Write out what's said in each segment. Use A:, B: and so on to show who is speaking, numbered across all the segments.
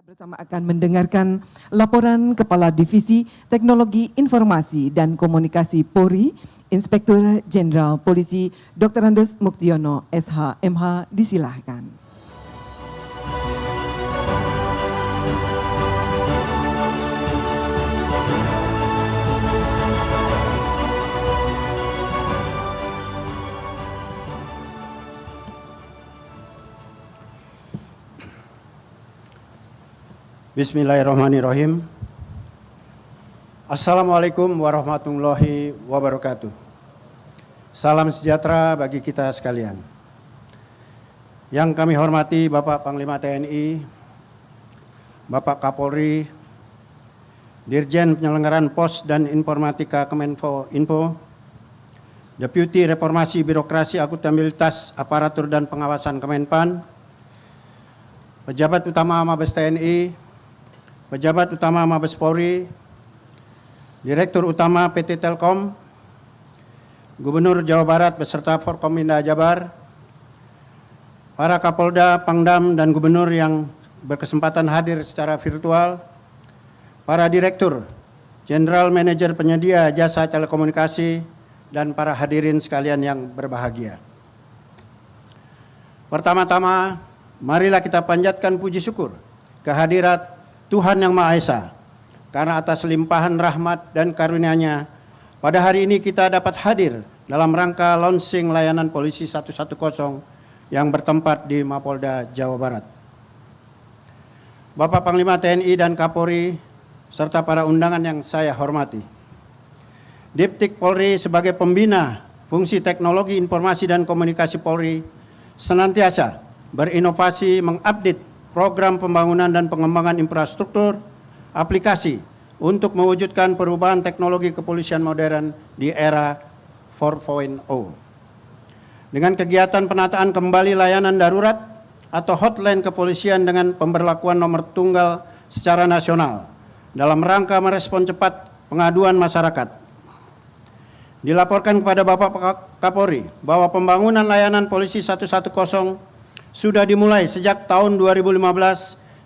A: Bersama akan mendengarkan laporan Kepala Divisi Teknologi Informasi dan Komunikasi Polri, Inspektur Jenderal Polisi Dr. Andes Muktiono, SH, MH, disilahkan.
B: Bismillahirrahmanirrahim. Assalamualaikum warahmatullahi wabarakatuh. Salam sejahtera bagi kita sekalian. Yang kami hormati Bapak Panglima TNI, Bapak Kapolri, Dirjen Penyelenggaraan Pos dan Informatika Kemenkominfo, Deputi Reformasi Birokrasi Akuntabilitas Aparatur dan Pengawasan Kemenpan, Pejabat Utama Mabes TNI, Pejabat Utama Mabes Polri, Direktur Utama PT Telkom, Gubernur Jawa Barat beserta Forkominda Jabar, para Kapolda, Pangdam, dan Gubernur yang berkesempatan hadir secara virtual, para Direktur, Jenderal Manajer Penyedia Jasa Telekomunikasi, dan para hadirin sekalian yang berbahagia. Pertama-tama, marilah kita panjatkan puji syukur kehadirat Tuhan Yang Maha Esa, karena atas limpahan rahmat dan karunia-Nya, pada hari ini kita dapat hadir dalam rangka launching layanan Polisi 110 yang bertempat di Mapolda Jawa Barat. Bapak Panglima TNI dan Kapolri, serta para undangan yang saya hormati. Diptik Polri sebagai pembina fungsi teknologi informasi dan komunikasi Polri senantiasa berinovasi mengupdate program pembangunan dan pengembangan infrastruktur, aplikasi untuk mewujudkan perubahan teknologi kepolisian modern di era 4.0. Dengan kegiatan penataan kembali layanan darurat atau hotline kepolisian dengan pemberlakuan nomor tunggal secara nasional dalam rangka merespon cepat pengaduan masyarakat. Dilaporkan kepada Bapak Kapolri bahwa pembangunan layanan Polisi 110 sudah dimulai sejak tahun 2015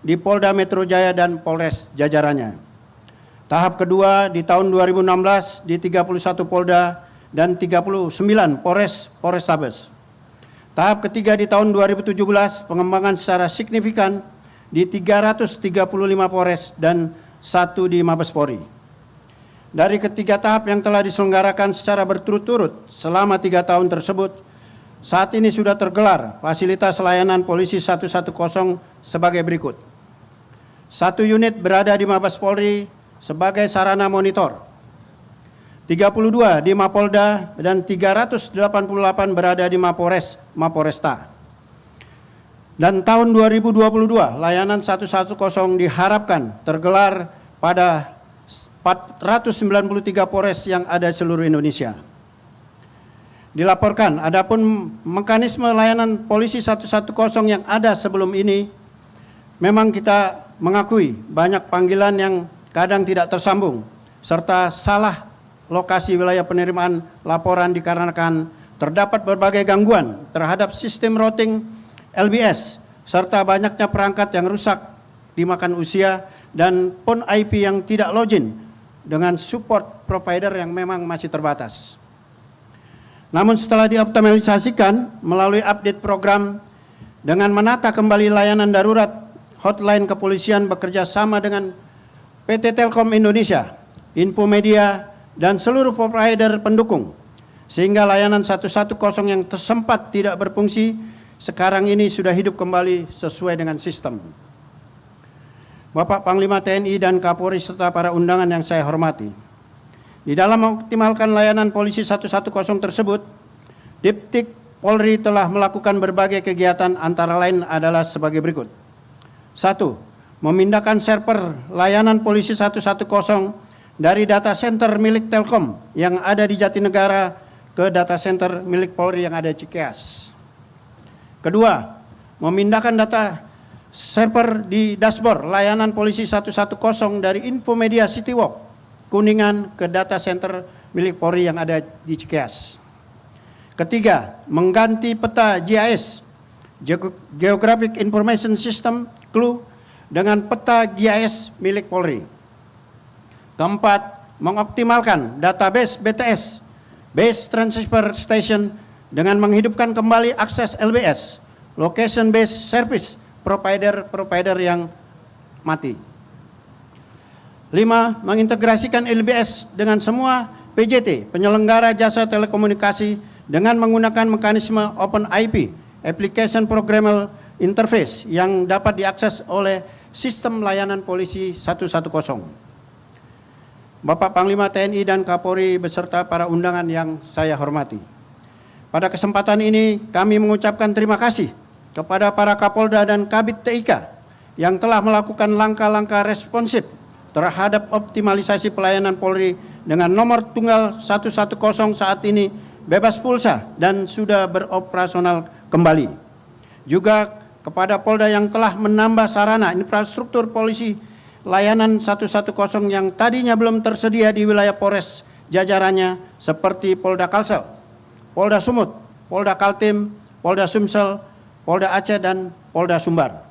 B: di Polda Metro Jaya dan Polres jajarannya. Tahap kedua di tahun 2016 di 31 Polda dan 39 Polrestabes. Tahap ketiga di tahun 2017 pengembangan secara signifikan di 335 Polres dan 1 di Mabes Polri. Dari ketiga tahap yang telah diselenggarakan secara berturut-turut selama 3 tahun tersebut, saat ini sudah tergelar fasilitas layanan Polisi 110 sebagai berikut. 1 unit berada di Mabes Polri sebagai sarana monitor, 32 di Mapolda, dan 388 berada di Maporesta. Dan tahun 2022 layanan 110 diharapkan tergelar pada 493 Polres yang ada di seluruh Indonesia. Dilaporkan, adapun mekanisme layanan Polisi 110 yang ada sebelum ini, memang kita mengakui banyak panggilan yang kadang tidak tersambung, serta salah lokasi wilayah penerimaan laporan dikarenakan terdapat berbagai gangguan terhadap sistem routing LBS, serta banyaknya perangkat yang rusak dimakan usia, dan PON IP yang tidak login dengan support provider yang memang masih terbatas. Namun setelah dioptimalisasikan melalui update program dengan menata kembali layanan darurat, hotline kepolisian bekerja sama dengan PT Telkom Indonesia, Infomedia, dan seluruh provider pendukung, sehingga layanan 110 yang tersempat tidak berfungsi sekarang ini sudah hidup kembali sesuai dengan sistem. Bapak Panglima TNI dan Kapolri serta para undangan yang saya hormati, di dalam mengoptimalkan layanan Polisi 110 tersebut, Diptik Polri telah melakukan berbagai kegiatan, antara lain adalah sebagai berikut. 1. Memindahkan server layanan Polisi 110 dari data center milik Telkom yang ada di Jatinegara ke data center milik Polri yang ada di Cikeas. Kedua, memindahkan data server di dashboard layanan Polisi 110 dari Infomedia Citywalk Kuningan ke data center milik Polri yang ada di Cikeas. Ketiga, mengganti peta GIS, Geographic Information System, CLU, dengan peta GIS milik Polri. Keempat, mengoptimalkan database BTS, Base Transfer Station, dengan menghidupkan kembali akses LBS, Location Based Service, provider yang mati. 5. Mengintegrasikan LBS dengan semua PJT, penyelenggara jasa telekomunikasi, dengan menggunakan mekanisme Open IP, Application Programmable Interface, yang dapat diakses oleh Sistem Layanan Polisi 110. Bapak Panglima TNI dan Kapolri beserta para undangan yang saya hormati. Pada kesempatan ini kami mengucapkan terima kasih kepada para Kapolda dan Kabid TIK yang telah melakukan langkah-langkah responsif terhadap optimalisasi pelayanan Polri dengan nomor tunggal 110 saat ini bebas pulsa dan sudah beroperasional kembali. Juga kepada Polda yang telah menambah sarana infrastruktur polisi layanan 110 yang tadinya belum tersedia di wilayah Polres jajarannya seperti Polda Kalsel, Polda Sumut, Polda Kaltim, Polda Sumsel, Polda Aceh, dan Polda Sumbar.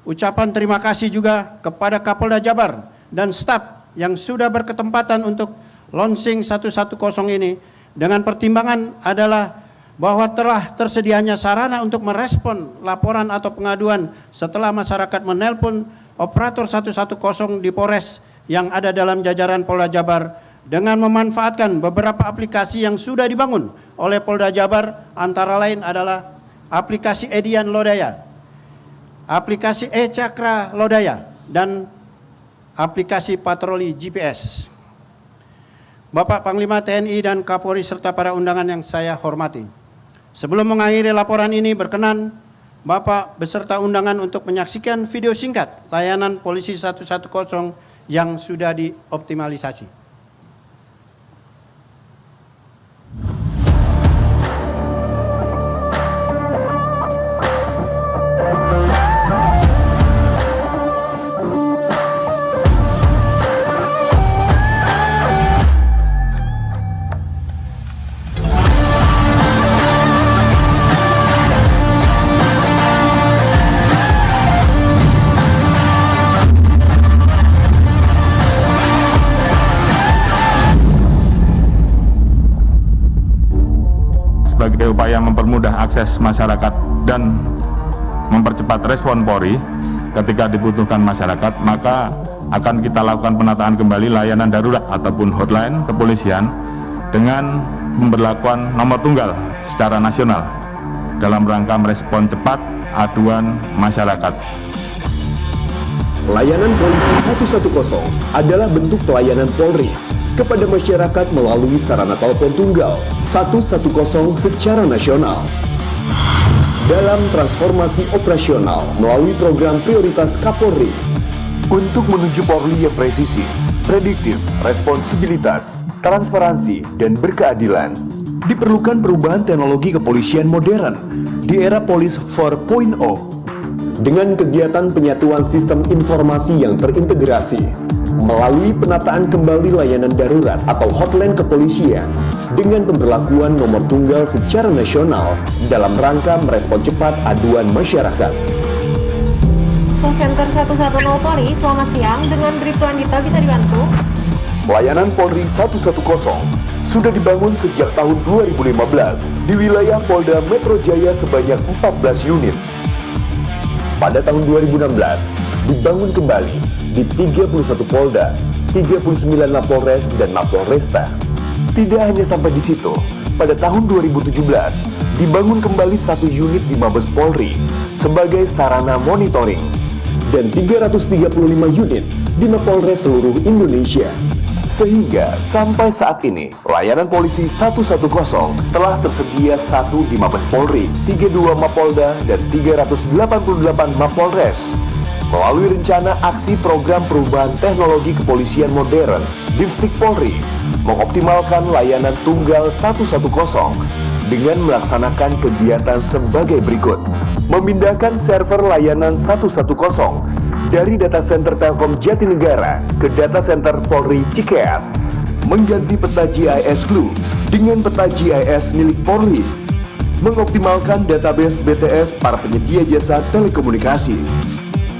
B: Ucapan terima kasih juga kepada Kapolda Jabar dan staf yang sudah berketempatan untuk launching 110 ini dengan pertimbangan adalah bahwa telah tersedianya sarana untuk merespon laporan atau pengaduan setelah masyarakat menelpon operator 110 di Polres yang ada dalam jajaran Polda Jabar dengan memanfaatkan beberapa aplikasi yang sudah dibangun oleh Polda Jabar, antara lain adalah aplikasi Edian Lodaya, aplikasi E-Cakra Lodaya, dan aplikasi patroli GPS. Bapak Panglima TNI dan Kapolri serta para undangan yang saya hormati. Sebelum mengakhiri laporan ini, berkenan Bapak beserta undangan untuk menyaksikan video singkat layanan Polisi 110 yang sudah dioptimalisasi.
C: Sebagai upaya mempermudah akses masyarakat dan mempercepat respon Polri ketika dibutuhkan masyarakat, maka akan kita lakukan penataan kembali layanan darurat ataupun hotline kepolisian dengan pemberlakuan nomor tunggal secara nasional dalam rangka merespon cepat aduan masyarakat.
D: Layanan Polisi 110 adalah bentuk pelayanan Polri kepada masyarakat melalui sarana telepon tunggal 110 secara nasional. Dalam transformasi operasional melalui program prioritas Kapolri untuk menuju Polri yang presisi, prediktif, responsibilitas, transparansi, dan berkeadilan, diperlukan perubahan teknologi kepolisian modern di era Polis 4.0 dengan kegiatan penyatuan sistem informasi yang terintegrasi melalui penataan kembali layanan darurat atau hotline kepolisian dengan pemberlakuan nomor tunggal secara nasional dalam rangka merespon cepat aduan masyarakat.
E: Call Center 110 Polri, selamat siang. Dengan Bribtu Andita bisa dibantu?
D: Pelayanan Polri 110 sudah dibangun sejak tahun 2015 di wilayah Polda Metro Jaya sebanyak 14 unit. Pada tahun 2016, dibangun kembali di 31 Polda, 39 Mapolres dan Mapolresta. Tidak hanya sampai di situ, pada tahun 2017 dibangun kembali 1 unit di Mabes Polri sebagai sarana monitoring dan 335 unit di Mapolres seluruh Indonesia. Sehingga sampai saat ini, layanan Polisi 110 telah tersedia 1 di Mabes Polri, 32 Mapolda, dan 388 Mapolres. Melalui rencana aksi program perubahan teknologi kepolisian modern, Diftik Polri mengoptimalkan layanan tunggal 110 dengan melaksanakan kegiatan sebagai berikut. Memindahkan server layanan 110 dari data center Telkom Jatinegara ke data center Polri Cikeas, mengganti peta GIS Clue dengan peta GIS milik Polri, mengoptimalkan database BTS para penyedia jasa telekomunikasi,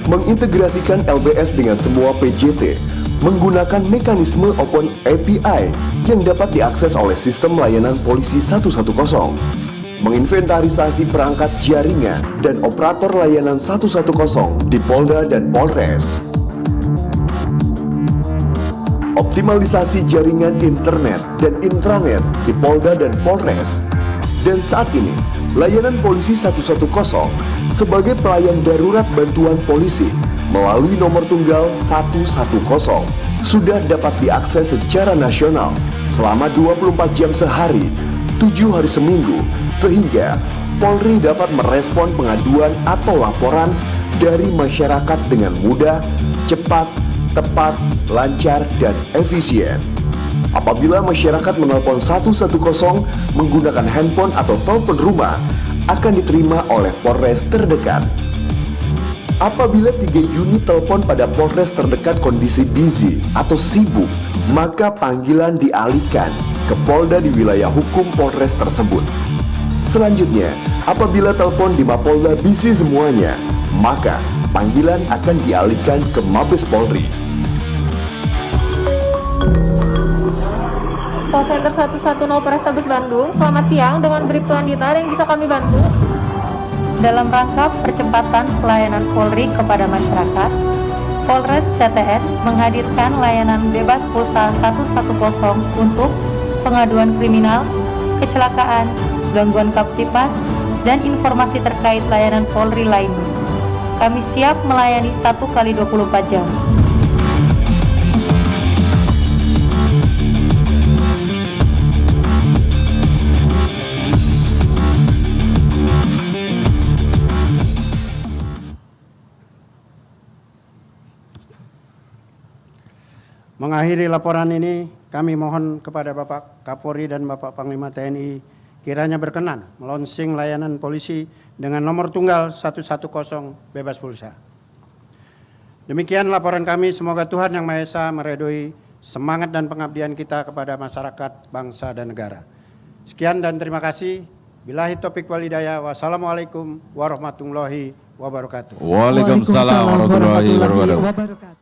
D: mengintegrasikan LBS dengan semua PJT menggunakan mekanisme Open API yang dapat diakses oleh sistem layanan polisi 110, menginventarisasi perangkat jaringan dan operator layanan 110 di Polda dan Polres, optimalisasi jaringan internet dan intranet di Polda dan Polres, dan saat ini layanan polisi 110 sebagai pelayan darurat bantuan polisi melalui nomor tunggal 110 sudah dapat diakses secara nasional selama 24 jam sehari, 7 hari seminggu, sehingga Polri dapat merespon pengaduan atau laporan dari masyarakat dengan mudah, cepat, tepat, lancar, dan efisien. Apabila masyarakat menelpon 110 menggunakan handphone atau telepon rumah, akan diterima oleh Polres terdekat. Apabila 3 unit telepon pada Polres terdekat kondisi busy atau sibuk, maka panggilan dialihkan ke Polda di wilayah hukum Polres tersebut. Selanjutnya, apabila telepon di Mapolda busy semuanya, maka panggilan akan dialihkan ke Mabes Polri.
E: Call Center 110 Polrestabes Bandung, selamat siang, dengan Bribtu Andita, ada yang bisa kami bantu?
F: Dalam rangka percepatan pelayanan Polri kepada masyarakat, Polres CTS menghadirkan layanan bebas pulsa 110 untuk pengaduan kriminal, kecelakaan, gangguan kamtipmas, dan informasi terkait layanan Polri lainnya. Kami siap melayani 1 kali 24 jam.
B: Mengakhiri laporan ini, kami mohon kepada Bapak Kapolri dan Bapak Panglima TNI kiranya berkenan melonsing layanan polisi dengan nomor tunggal 110 bebas pulsa. Demikian laporan kami, semoga Tuhan Yang Maha Esa meridhoi semangat dan pengabdian kita kepada masyarakat, bangsa, dan negara. Sekian dan terima kasih. Billahi taufiq wal hidayah. Wassalamualaikum warahmatullahi wabarakatuh.
G: Waalaikumsalam warahmatullahi wabarakatuh.